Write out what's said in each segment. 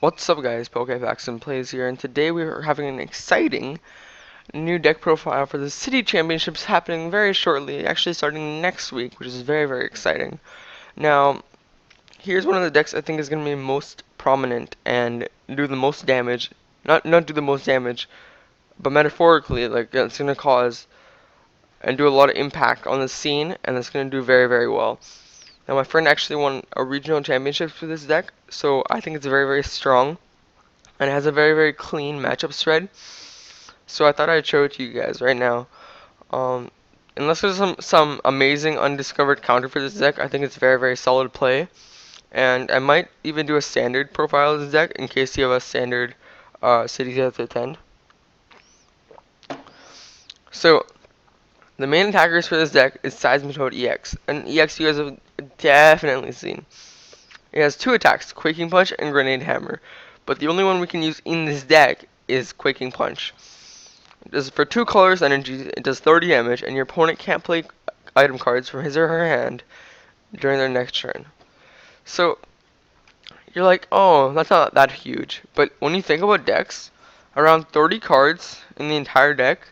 What's up guys, PokePacksNPlays here, and today we are having an exciting new deck profile for the City Championships happening very shortly, actually starting next week, which is very exciting. Now, here's one of the decks I think is going to be most prominent and do the most damage, not do the most damage, but metaphorically, like it's going to cause and do a lot of impact on the scene, and it's going to do very well. Now my friend actually won a regional championship for this deck, so I think it's very strong. And it has a very clean matchup spread. So I thought I'd show it to you guys right now. Unless there's some amazing undiscovered counter for this deck, I think it's very solid play. And I might even do a standard profile of this deck in case you have a standard cities you have to attend. So the main attackers for this deck is Seismitoad EX, an EX you guys have definitely seen. It has two attacks, Quaking Punch and Grenade Hammer, but the only one we can use in this deck is Quaking Punch. It does for 2 colors energy, it does 30 damage, and your opponent can't play item cards from his or her hand during their next turn. So, you're like, oh, that's not that huge, but when you think about decks, around 30 cards in the entire deck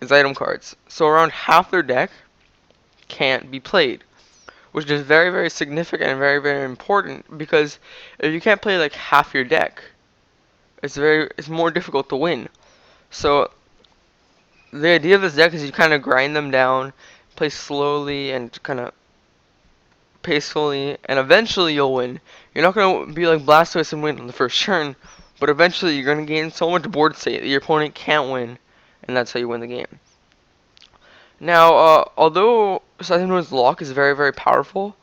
is item cards. So around half their deck can't be played, which is very significant and very important, because if you can't play like half your deck, it's more difficult to win. So the idea of this deck is you kind of grind them down, play slowly and kind of peacefully, and eventually you'll win. You're not going to be like Blastoise and win on the first turn, but eventually you're going to gain so much board state that your opponent can't win, and that's how you win the game. Now, although Seismitoad's lock is very powerful,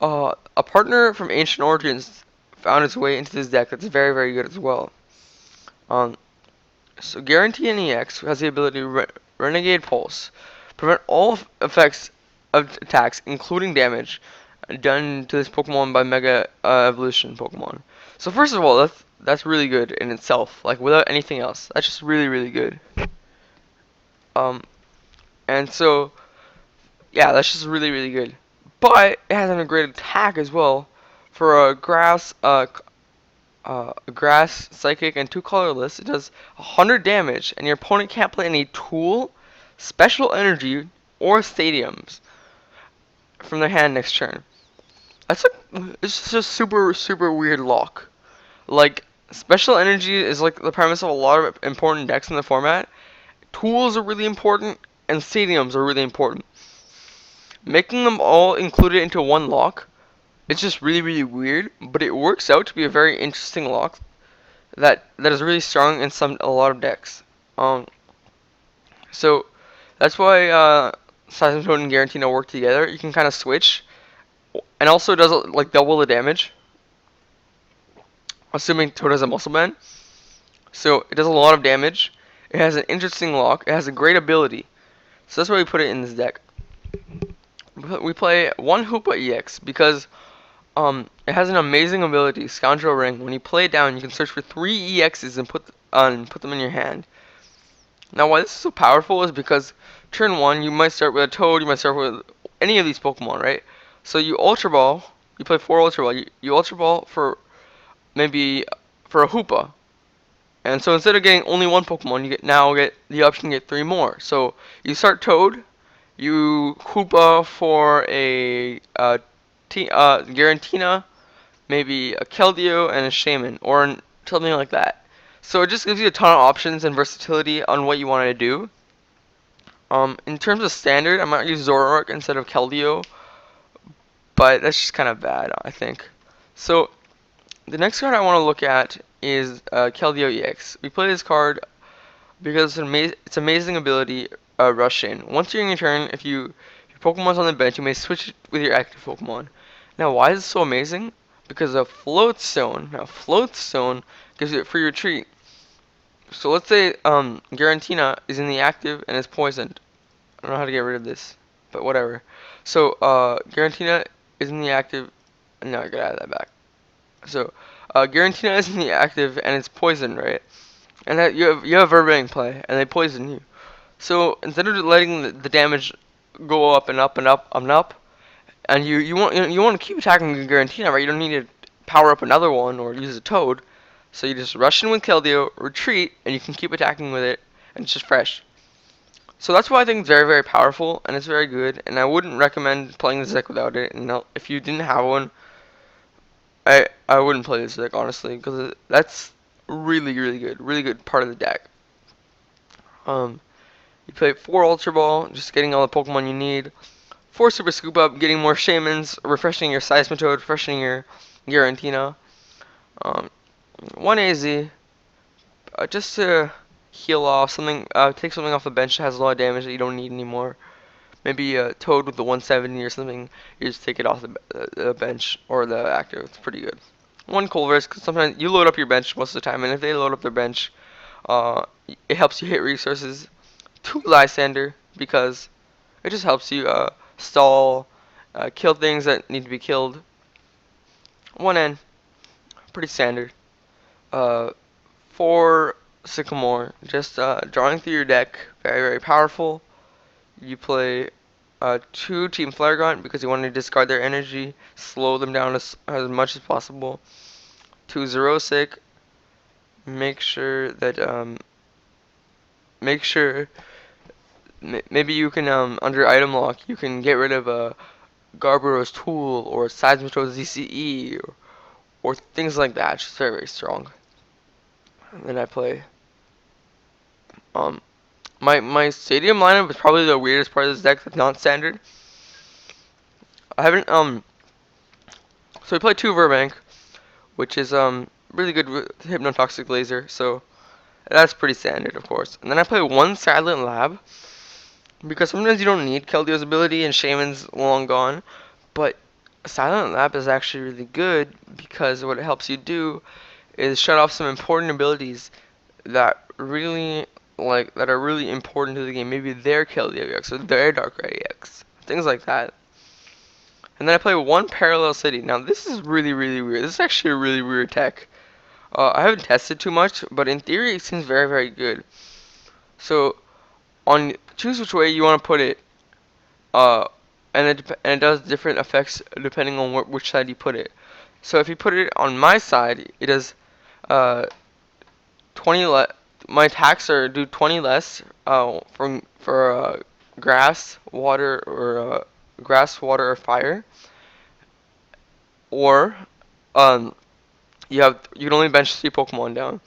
a partner from Ancient Origins found its way into this deck that's very good as well. So Giratina EX has the ability to Renegade Pulse, prevent all effects of attacks, including damage, done to this Pokemon by Mega Evolution Pokemon. So first of all, that's really good in itself, like without anything else. That's just really good. And so, yeah, that's just really good. But it has a great attack as well. For a grass, psychic, and 2 colorless, it does 100 damage, and your opponent can't play any tool, special energy, or stadiums from their hand next turn. It's just super weird lock. Like, special energy is like the premise of a lot of important decks in the format. Tools are really important, and stadiums are really important. Making them all included into one lock, it's just really weird, but it works out to be a very interesting lock that is really strong in a lot of decks. So that's why Seismitoad and Giratina work together. You can kind of switch, and also it does like double the damage, assuming Toad has a Muscle Band. So it does a lot of damage. It has an interesting lock. It has a great ability. So that's why we put it in this deck. We play one Hoopa EX because it has an amazing ability, Scoundrel Ring. When you play it down, you can search for 3 EXs and put them in your hand. Now, why this is so powerful is because turn 1, you might start with a Toad, you might start with any of these Pokemon, right? So you Ultra Ball, you play 4 Ultra Ball, you Ultra Ball for maybe for a Hoopa. And so instead of getting only one Pokemon, you now get the option to get 3 more. So you start Toad, you Hoopa for a Giratina, maybe a Keldeo, and a Shaman, or something like that. So it just gives you a ton of options and versatility on what you want to do. In terms of standard, I might use Zoroark instead of Keldeo, but that's just kind of bad, I think. So the next card I want to look at is Keldeo EX. We play this card because its amazing ability, Rush In. Once during your turn, if your Pokemon's on the bench, you may switch it with your active Pokemon. Now, why is it so amazing? Because of Float Stone. Now, Float Stone gives you a free retreat. So let's say Giratina is in the active and is poisoned. I don't know how to get rid of this, but whatever. So Giratina is in the active. No, I gotta add that back. So Giratina is in the active and it's poisoned, right? And that you have Verbank play, and they poison you. So instead of letting the damage go up and up, and you want to keep attacking Giratina, right? You don't need to power up another one or use a Toad. So you just rush in with Keldeo, retreat, and you can keep attacking with it, and it's just fresh. So that's why I think it's very, very powerful, and it's very good, and I wouldn't recommend playing this deck without it. And if you didn't have one, I wouldn't play this deck, honestly, because that's really good part of the deck. Um, you play 4 Ultra Ball, just getting all the Pokemon you need. 4 Super Scoop Up, getting more Shamans, refreshing your Seismitoad, refreshing your Giratina. 1 AZ, just to heal off something, take something off the bench that has a lot of damage that you don't need anymore. Maybe a Toad with the 170 or something, you just take it off the bench or the active. It's pretty good. 1 Culver's, because sometimes you load up your bench most of the time, and if they load up their bench, uh, it helps you hit resources. 2 Lysander, because it just helps you stall, kill things that need to be killed. 1 N, pretty standard. 4 Sycamore, just drawing through your deck, very powerful. You play 2 Team Flare Grunt because you want to discard their energy, slow them down as much as possible. 2 Xerosic, make sure that maybe you can under item lock you can get rid of a Garboros Tool or Seismitoad ZCE or things like that. It's just very strong. And then I play um my stadium lineup is probably the weirdest part of this deck that's not standard. I haven't so we play 2 Verbank, which is really good with Hypnotoxic Laser, so that's pretty standard, of course. And then I play 1 Silent Lab because sometimes you don't need Keldeo's ability and Shaman's long gone, but Silent Lab is actually really good because what it helps you do is shut off some important abilities that are really important to the game. Maybe their Keldeo EX or their Darkrai EX, things like that. And then I play 1 Parallel City. Now this is really weird. This is actually a really weird tech. I haven't tested too much, but in theory it seems very good. So choose which way you want to put it, and it does different effects depending on which side you put it. So if you put it on my side, it does 20 my attacks do 20 less for grass, water, or fire, or you can only bench 3 Pokemon down.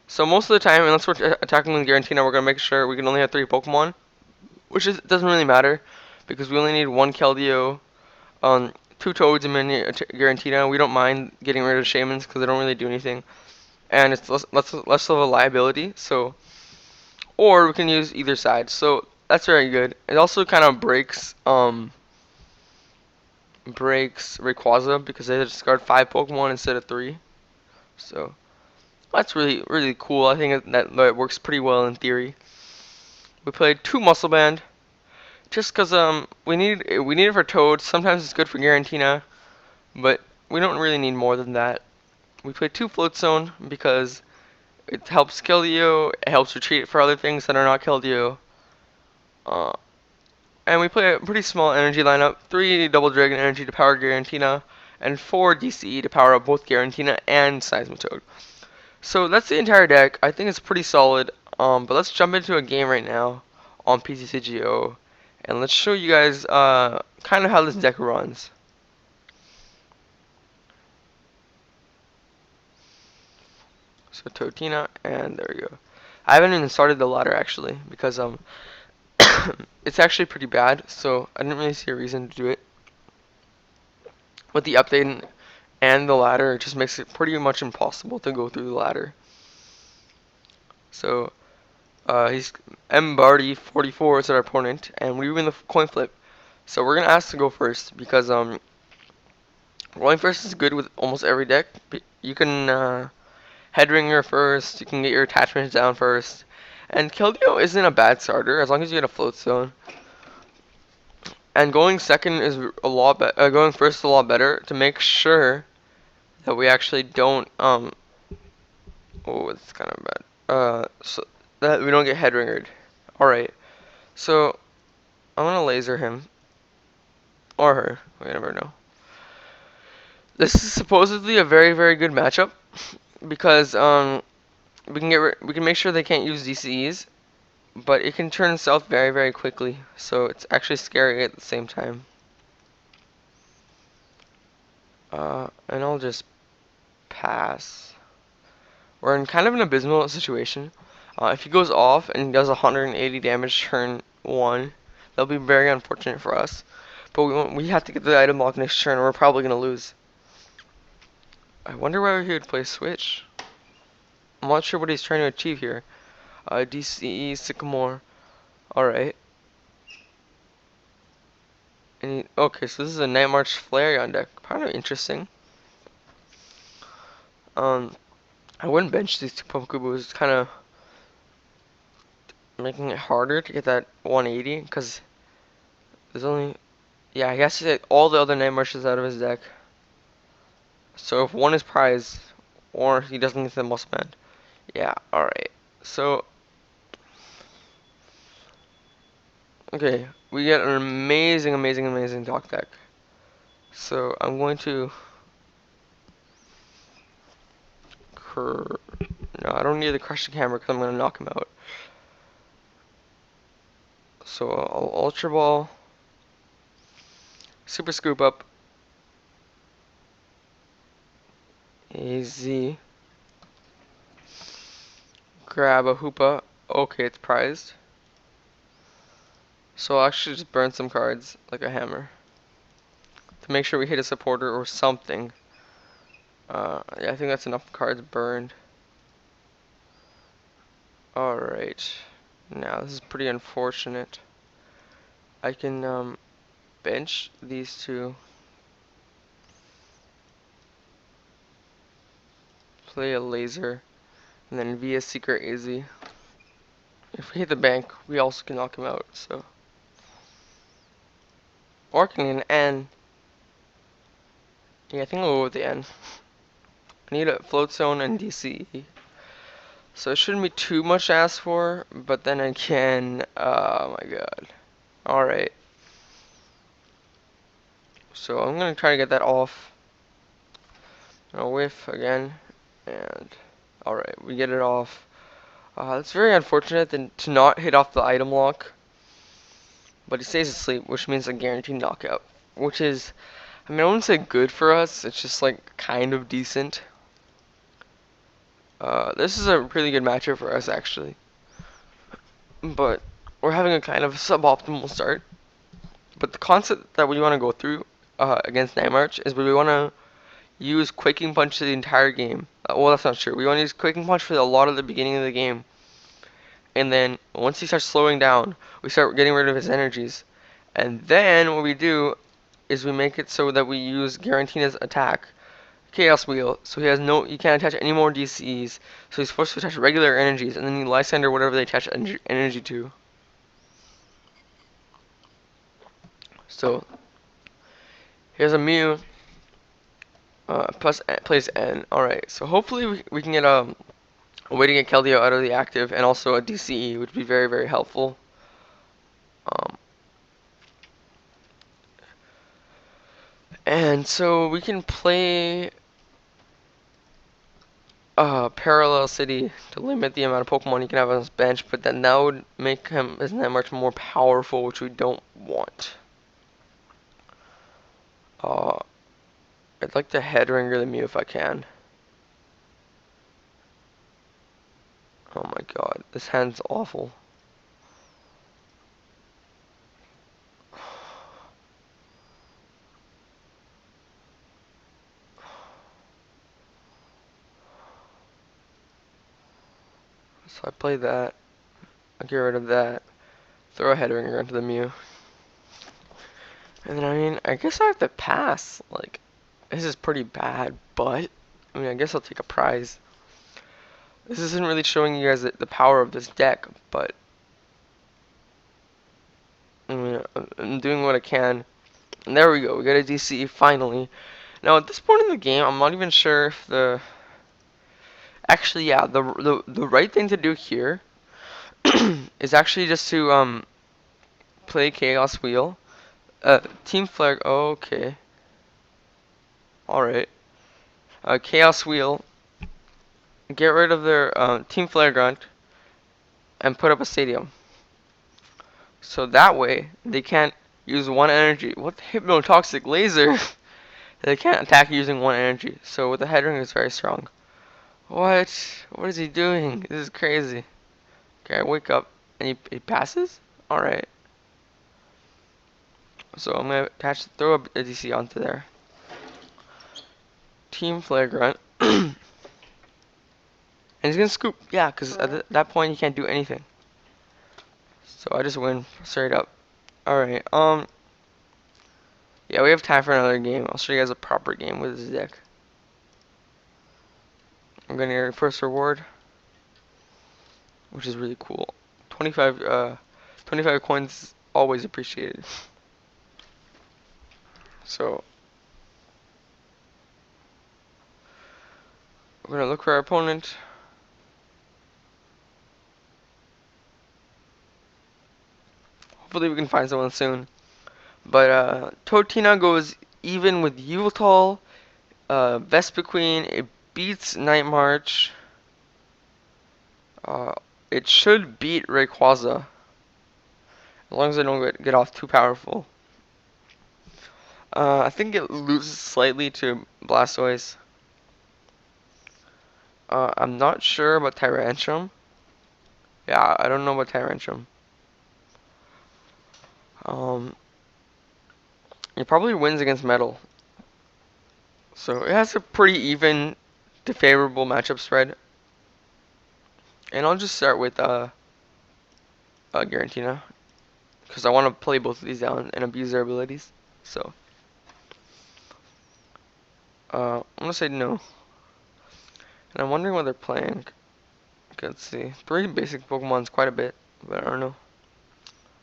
So most of the time, unless we're attacking with Giratina, we're gonna make sure we can only have 3 Pokemon, which doesn't really matter because we only need 1 Keldeo, 2 Toads and Giratina. We don't mind getting rid of Shamans because they don't really do anything, and it's less of a liability. So, or we can use either side. So that's very good. It also kind of breaks Rayquaza because they discard 5 Pokemon instead of 3. So that's really cool. I think that works pretty well in theory. We played 2 Muscle Band just because we need it for Toad. Sometimes it's good for Giratina, but we don't really need more than that. We played 2 Float Zone because it helps Keldeo. It helps retreat for other things that are not Keldeo. And we play a pretty small energy lineup: 3 Double Dragon Energy to power Giratina, and 4 DCE to power up both Giratina and Seismitoad. So that's the entire deck. I think it's pretty solid. But let's jump into a game right now on PTCGO, and let's show you guys kind of how this deck runs. So Totina, and there we go. I haven't even started the ladder actually because it's actually pretty bad, so I didn't really see a reason to do it. With the update and the ladder, it just makes it pretty much impossible to go through the ladder. So he's M Barty 44 is our opponent, and we win the coin flip. So we're gonna ask to go first because going first is good with almost every deck. You can Headringer first, you can get your attachments down first, and Keldeo isn't a bad starter as long as you get a Float Zone. And going second is going first is a lot better to make sure that we actually don't oh, it's kind of bad. So that we don't get Headringered. All right, so I'm gonna laser him or her. We never know. This is supposedly a very good matchup because we can make sure they can't use DCEs, but it can turn south very, very quickly. So it's actually scary at the same time. And I'll just pass. We're in kind of an abysmal situation. If he goes off and does 180 damage turn 1, that'll be very unfortunate for us. But we have to get the item lock next turn, or we're probably going to lose. I wonder whether he would play Switch. I'm not sure what he's trying to achieve here. DCE, Sycamore. Alright. Okay, so this is a Night March Flareon deck. Kind of interesting. I wouldn't bench these two Pokeballs. It's kind of making it harder to get that 180, because there's only... Yeah, he has to get all the other Night Marches out of his deck. So if one is prize, or he doesn't get the most spend. Yeah, alright. So... Okay, we get an amazing, amazing, amazing dock deck. So I'm going to... No, I don't need the crushing hammer because I'm going to knock him out. So I'll Ultra Ball, Super Scoop Up, AZ, grab a Hoopa. Okay, it's prized. So I'll actually just burn some cards like a hammer to make sure we hit a supporter or something. Yeah, I think that's enough cards burned. Alright. Now, this is pretty unfortunate. I can, bench these two. Play a laser. And then via Secret AZ. If we hit the bank, we also can knock him out, so. Or can an N. Yeah, I think I'll go with the N. I need a float zone and DCE. So it shouldn't be too much to ask for, but then again, oh my god. Alright. So I'm gonna try to get that off. I'll whiff again, and alright, we get it off. It's very unfortunate to not hit off the item lock, but he stays asleep, which means a guaranteed knockout. Which is, I mean, I wouldn't say good for us, it's just like kind of decent. This is a really good matchup for us actually, but we're having a kind of suboptimal start. But the concept that we want to go through against Night March is we want to use Quaking Punch the entire game. Well, that's not true. We want to use Quaking Punch for a lot of the beginning of the game. And then, once he starts slowing down, we start getting rid of his energies. And then, what we do is we make it so that we use Giratina's attack, Chaos Wheel, so he can't attach any more DCs. So he's forced to attach regular energies, and then you Lysander whatever they attach energy to. So, here's a Mew. Plus plays N. Alright, so hopefully we can get a way to get Keldeo out of the active and also a DCE, which would be very, very helpful. And so we can play Parallel City to limit the amount of Pokemon he can have on his bench, but then that would make him isn't that much more powerful, which we don't want. I'd like to head ringer the Mew if I can. Oh my god, this hand's awful. So I play that. I get rid of that. Throw a head ringer into the Mew. And then, I mean, I guess I have to pass. Like, this is pretty bad, but, I mean, I guess I'll take a prize. This isn't really showing you guys the power of this deck, but, I mean, I'm doing what I can. And there we go, we got a DCE finally. Now, at this point in the game, I'm not even sure if actually, yeah, the right thing to do here is actually just to, play Chaos Wheel. Team Flag, okay. Alright. Chaos Wheel. get rid of their Team Flare Grunt and put up a stadium. So that way they can't use one energy. What the hypnotoxic laser? They can't attack using one energy. So with the headring it's very strong. What? What is he doing? This is crazy. Okay, I wake up and he passes? Alright. So I'm gonna throw a DC onto there. Team Flare Grunt. And he's gonna scoop. Yeah, because at that point he can't do anything. So I just win straight up. Alright, yeah, we have time for another game. I'll show you guys a proper game with this deck. I'm gonna get our first reward, which is really cool. 25 coins, always appreciated. So we're gonna look for our opponent. Hopefully we can find someone soon. But Totina goes even with Yveltal, Vespiquen. It beats Night March. It should beat Rayquaza, as long as I don't get off too powerful. I think it loses slightly to Blastoise. I'm not sure about Tyrantrum. Yeah, I don't know about Tyrantrum. It probably wins against Metal. So it has a pretty even to favorable matchup spread. And I'll just start with Giratina, because I want to play both of these down and abuse their abilities. So I'm gonna say no. And I'm wondering what they're playing. Okay, let's see. 3 basic Pokemon's quite a bit, but I don't know.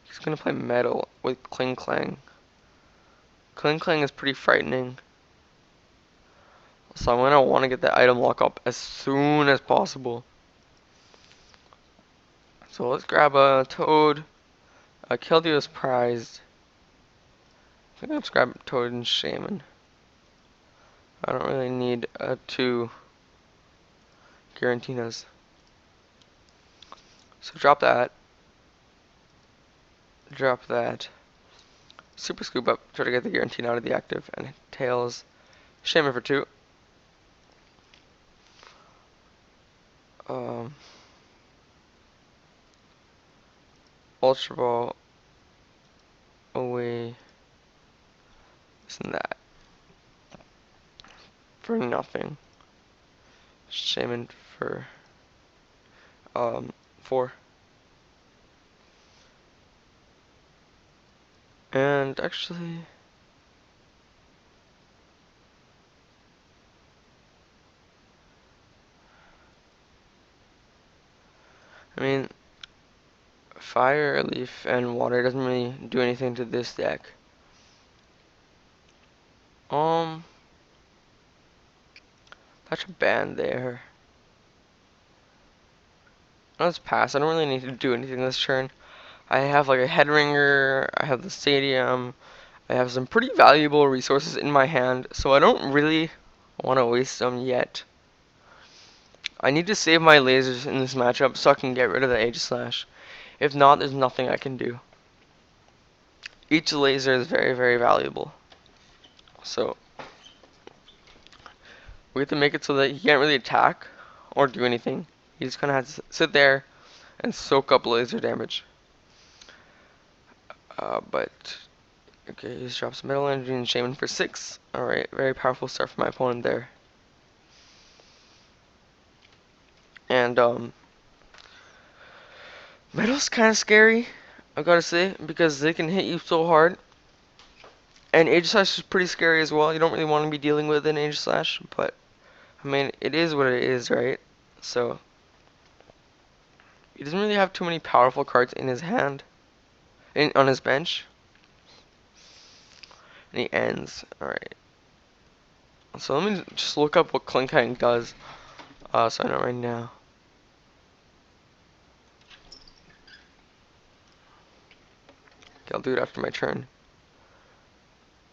He's gonna play Metal with Kling Clang. Kling Clang is pretty frightening. So I'm gonna want to get that item lock up as soon as possible. So let's grab a Toad. Keldeo is prized. I think let's grab Toad and Shaman. I don't really need 2 Giratinas. So drop that. Drop that. Super Scoop up. Try to get the Giratina out of the active. And Tails. Shaman for 2. Ultra Ball. Away. This and that. For nothing. Shaman for 4. And actually, I mean, Fire, Leaf, and Water doesn't really do anything to this deck. That's a ban there. Let's pass. I don't really need to do anything this turn. I have like a head ringer, I have the stadium, I have some pretty valuable resources in my hand, so I don't really want to waste them yet. I need to save my lasers in this matchup so I can get rid of the Aegislash. If not, there's nothing I can do. Each laser is very, very valuable. So we have to make it so that he can't really attack or do anything. He just kind of has to sit there and soak up laser damage. But okay, he just drops Metal Energy and Shaman for 6. Alright, very powerful start for my opponent there. And Metal's kind of scary, I gotta say, because they can hit you so hard. And Aegislash is pretty scary as well. You don't really want to be dealing with an Aegislash, but I mean, it is what it is, right? So he doesn't really have too many powerful cards in his hand, on his bench. And he ends. Alright. So let me just look up what Klinkang does. So I know right now. Okay, I'll do it after my turn.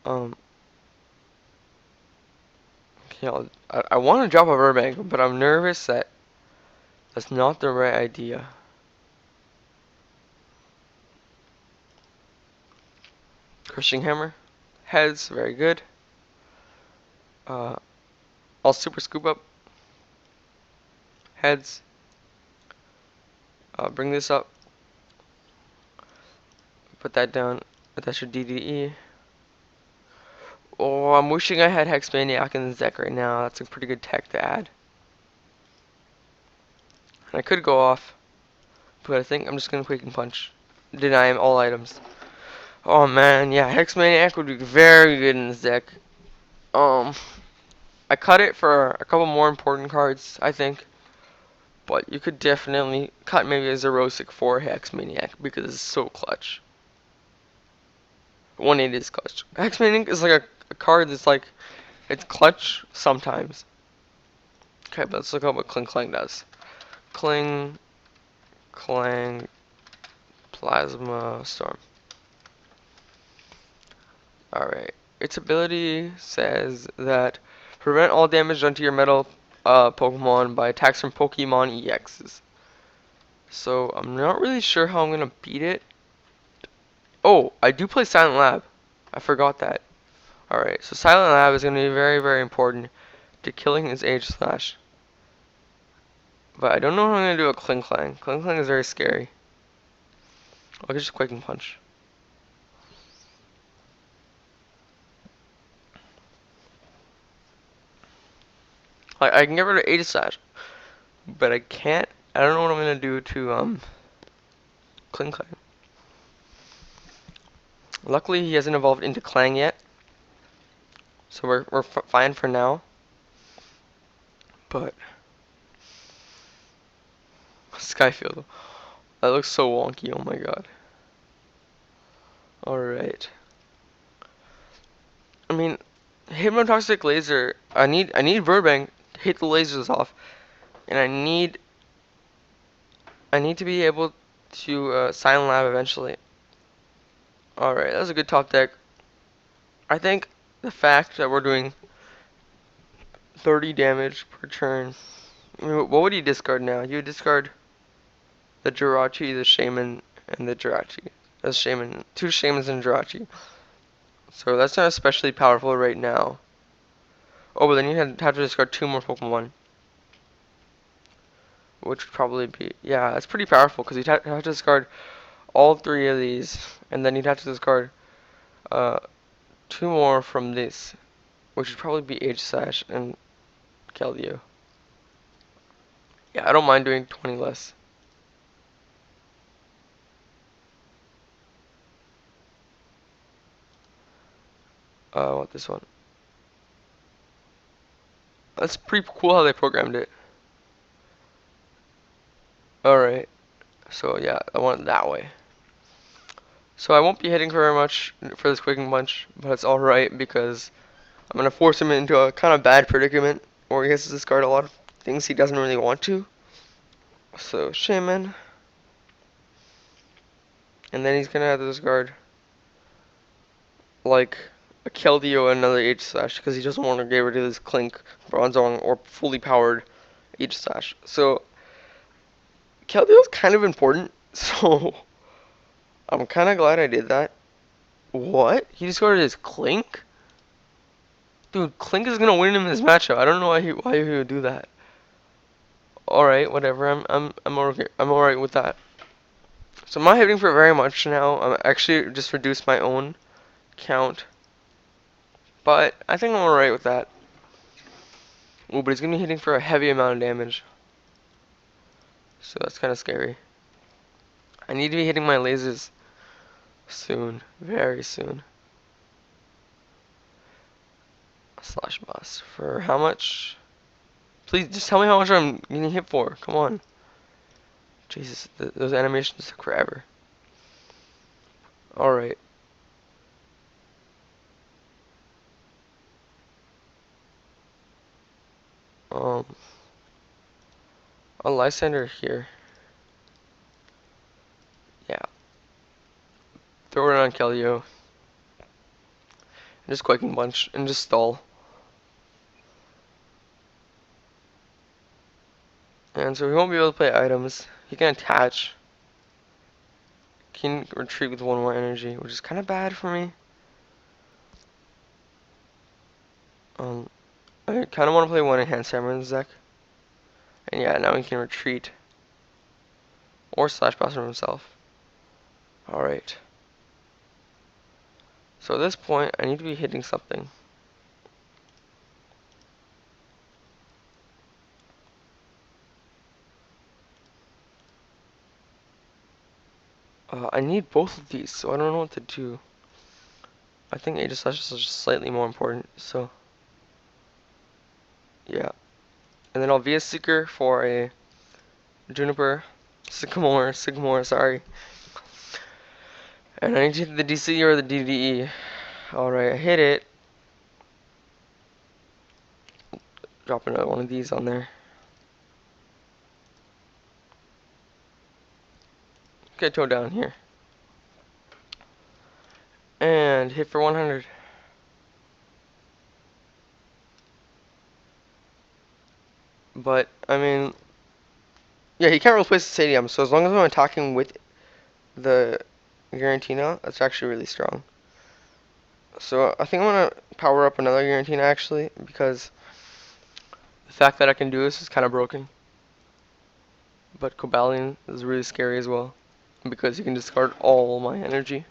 Okay, I want to drop a Burbank, but I'm nervous that That's not the right idea. Crushing Hammer. Heads, very good. I'll Super Scoop up. Heads. Bring this up. Put that down. That's your DDE. Oh, I'm wishing I had Hex Maniac in this deck right now. That's a pretty good tech to add. And I could go off, but I think I'm just gonna Quaking Punch. Deny him all items. Oh man, yeah, Hex Maniac would be very good in this deck. I cut it for a couple more important cards, I think. But you could definitely cut maybe a Zerosic for Hex Maniac because it's so clutch. 180 is clutch. Hex Maniac is like a card that's like, it's clutch sometimes. Okay, but let's look at what Kling Clang does. Kling, Clang, Plasma Storm. Alright. Its ability says that prevent all damage done to your metal Pokemon by attacks from Pokemon EXs. So I'm not really sure how I'm gonna beat it. Oh, I do play Silent Lab. I forgot that. Alright, so Silent Lab is gonna be very, very important to killing his Age Slash. But I don't know how I'm gonna do a Kling Clang. Kling Clang is very scary. I'll just Quaking Punch. I can get rid of Age Slash, but I can't. I don't know what I'm gonna do to Kling Clang. Luckily, he hasn't evolved into Clang yet, so we're fine for now. But Skyfield, that looks so wonky. Oh my god. All right. I mean, Hypnotoxic Laser. I need Burbank to hit the lasers off, and I need to be able to Silent Lab eventually. Alright, that's a good top deck. I think the fact that we're doing 30 damage per turn. I mean, what would you discard now? You would discard the Jirachi, the Shaman, and the Jirachi. That's Shaman. 2 Shamans and Jirachi. So that's not especially powerful right now. Oh, but then you have to discard 2 more Pokemon. Which would probably be... Yeah, that's pretty powerful because you'd have to discard all 3 of these. And then you'd have to discard 2 more from this. Which would probably be Age Slash and Keldeo. Yeah, I don't mind doing 20 less. I want this one. That's pretty cool how they programmed it. Alright. So yeah, I want it that way. So I won't be hitting very much for this Quaking Punch, but it's alright because I'm going to force him into a kind of bad predicament where he has to discard a lot of things he doesn't really want to. So Shaman. And then he's going to have to discard like a Keldeo and another H Slash because he doesn't want to get rid of this Clink, Bronzong, or fully powered H Slash. So Keldeo's kind of important, so I'm kind of glad I did that. What? He discarded his Clink? Dude, Clink is gonna win him this matchup. I don't know why he would do that. All right, whatever. I'm okay. I'm all right with that. So I'm not hitting for very much now. I'm actually just reduced my own count, but I think I'm all right with that. Ooh, but he's gonna be hitting for a heavy amount of damage, so that's kind of scary. I need to be hitting my lasers soon, very soon. Slash boss for how much? Please just tell me how much I'm getting hit for. Come on. Jesus, those animations took forever. Alright. A Lysander here. Yeah. Throw it on Keldeo. And just Quaking Punch and just stall. And so he won't be able to play items. He can attach. Can retreat with 1 more energy, which is kind of bad for me. I kind of want to play 1 enhanced hammer in this deck. And yeah, now he can retreat. Or slash blaster himself. Alright. So at this point, I need to be hitting something. I need both of these, so I don't know what to do. I think Aegis Slash is just slightly more important, so yeah. And then I'll VS Seeker for a Juniper, Sycamore, sorry. And I need to hit the DC or the DDE. Alright, I hit it. Drop another one of these on there. Get Toad down here. And hit for 100. But, I mean, yeah, he can't replace the stadium, so as long as I'm attacking with the Giratina, that's actually really strong. So I think I'm gonna power up another Giratina actually, because the fact that I can do this is kind of broken. But Cobalion is really scary as well, because you can discard all my energy.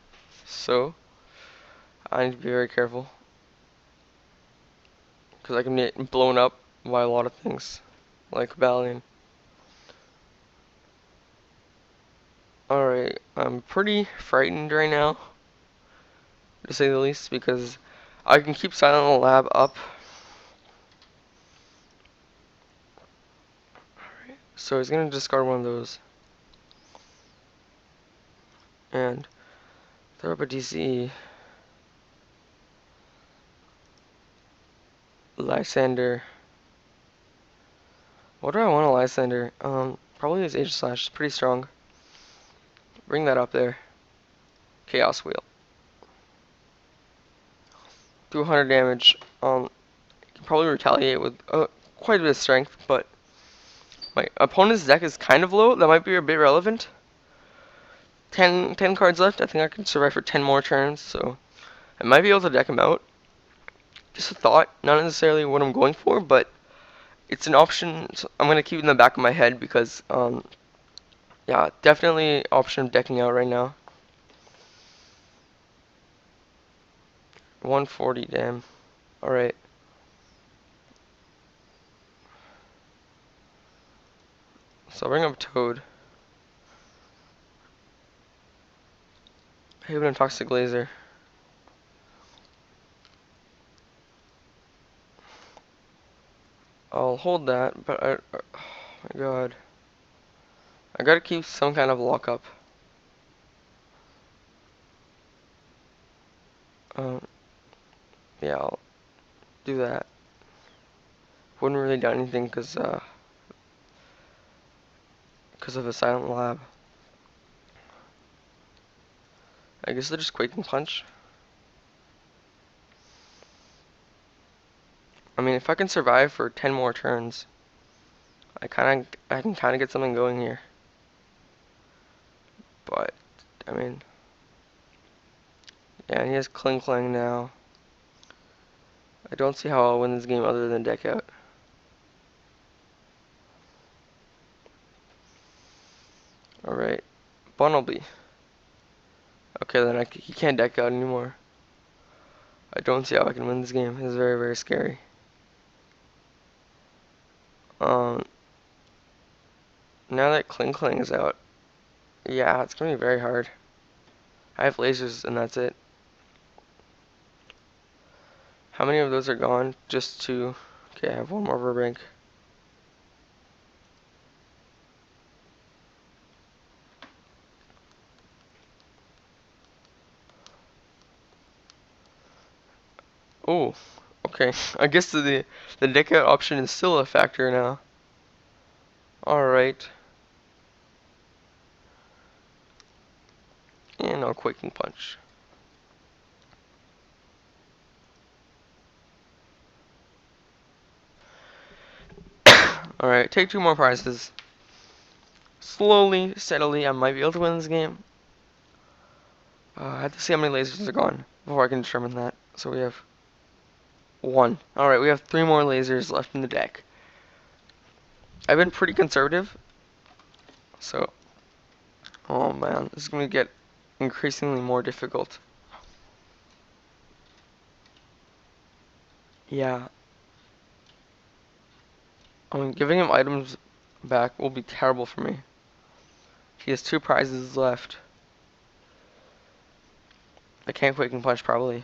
So I need to be very careful, because I can get blown up by a lot of things, like Cobalion. Alright, I'm pretty frightened right now, to say the least, because I can keep Silent Lab up. So he's gonna discard one of those. And throw up a DC. Lysander. What do I want a Lysander? Probably this Aegis Slash. It's pretty strong. Bring that up there. Chaos Wheel. Do 100 damage. Can probably retaliate with quite a bit of strength, but my opponent's deck is kind of low. That might be a bit relevant. 10 cards left. I think I can survive for 10 more turns, so I might be able to deck him out. Just a thought, not necessarily what I'm going for, but it's an option. So I'm gonna keep it in the back of my head because, yeah, definitely option of decking out right now. 140, damn. Alright. So I'll bring up Toad. Haven and Toxic Laser. I'll hold that, but oh my god. I gotta keep some kind of lockup. Um, yeah, I'll do that. Wouldn't really done anything because of the Silent Lab. I guess they're just Quaking Punch. I mean, if I can survive for 10 more turns, I can kind of get something going here. But I mean, yeah, he has Kling Klang now. I don't see how I'll win this game other than deck out. Alright, Bunnelby. Okay, then he can't deck out anymore. I don't see how I can win this game. It's very, very scary. Now that Kling Klang is out, yeah, it's gonna be very hard. I have lasers and that's it. How many of those are gone? Just two. Okay, I have one more Burbank. Oh, okay. I guess the deck out option is still a factor now. Alright. And I'll Quaking Punch. Alright, take 2 more prizes. Slowly, steadily, I might be able to win this game. I have to see how many lasers are gone before I can determine that. So we have 1. Alright, we have 3 more lasers left in the deck. I've been pretty conservative. So, oh man, this is going to get increasingly more difficult. Yeah. Giving him items back will be terrible for me. He has 2 prizes left. I can't Quaking Punch probably.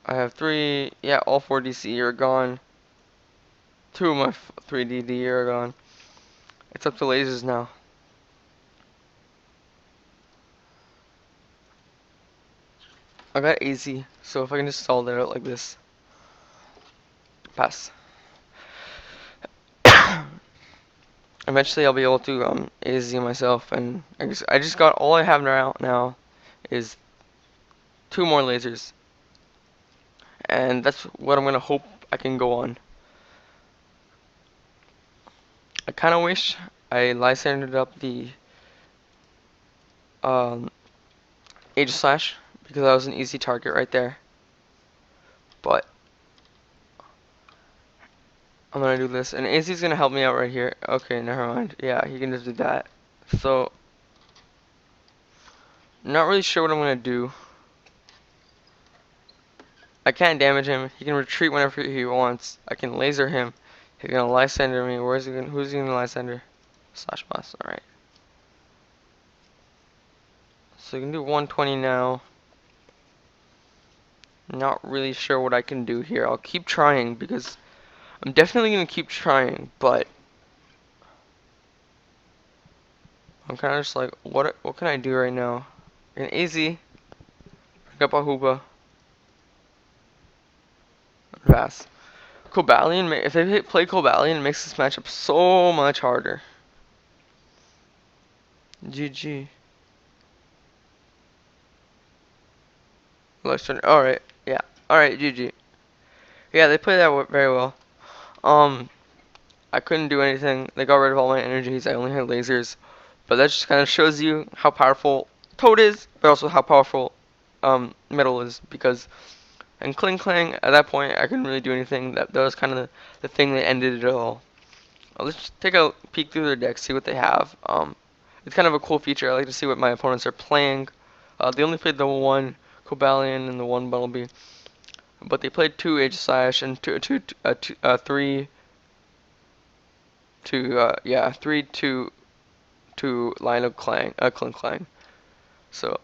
I have 3, yeah, all 4 DC are gone. 2 of my 3 DD are gone. It's up to lasers now. I got AZ, so if I can just stall it out like this. Pass. Eventually I'll be able to AZ myself, and I just got, all I have now is 2 more lasers. And that's what I'm gonna hope I can go on. I kinda wish I Lysandered up the Age Slash, because that was an easy target right there. But I'm gonna do this, and AZ's gonna help me out right here. Okay, never mind. Yeah, he can just do that. So, not really sure what I'm gonna do. I can't damage him. He can retreat whenever he wants. I can laser him. He's gonna Lysander me. Who's he gonna Lysander? Slash boss. Alright. So you can do 120 now. Not really sure what I can do here. I'll keep trying because I'm definitely gonna keep trying, but I'm kinda just like, what can I do right now? An AZ. Pick up a Hoopa. Pass. Cobalion, if they play Cobalion, it makes this matchup so much harder. GG. Alright, yeah. Alright, GG. Yeah, they play that very well. I couldn't do anything. They got rid of all my energies. I only had lasers. But that just kind of shows you how powerful Toad is, but also how powerful Metal is. Because, and Kling Klang, at that point, I couldn't really do anything. That was kind of the thing that ended it all. Let's just take a peek through their deck, see what they have. It's kind of a cool feature. I like to see what my opponents are playing. They only played the 1 Cobalion and the 1 Bumblebee. But they played 2 Age Slash and 3 to line of Kling Klang. So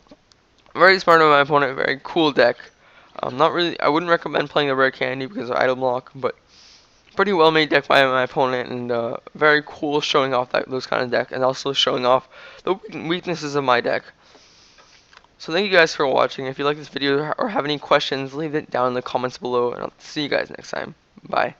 very smart of my opponent, very cool deck. Not really, I wouldn't recommend playing the Rare Candy because of item lock, but pretty well made deck by my opponent, and very cool showing off those kind of deck, and also showing off the weaknesses of my deck. So thank you guys for watching. If you like this video or have any questions, leave it down in the comments below, and I'll see you guys next time. Bye.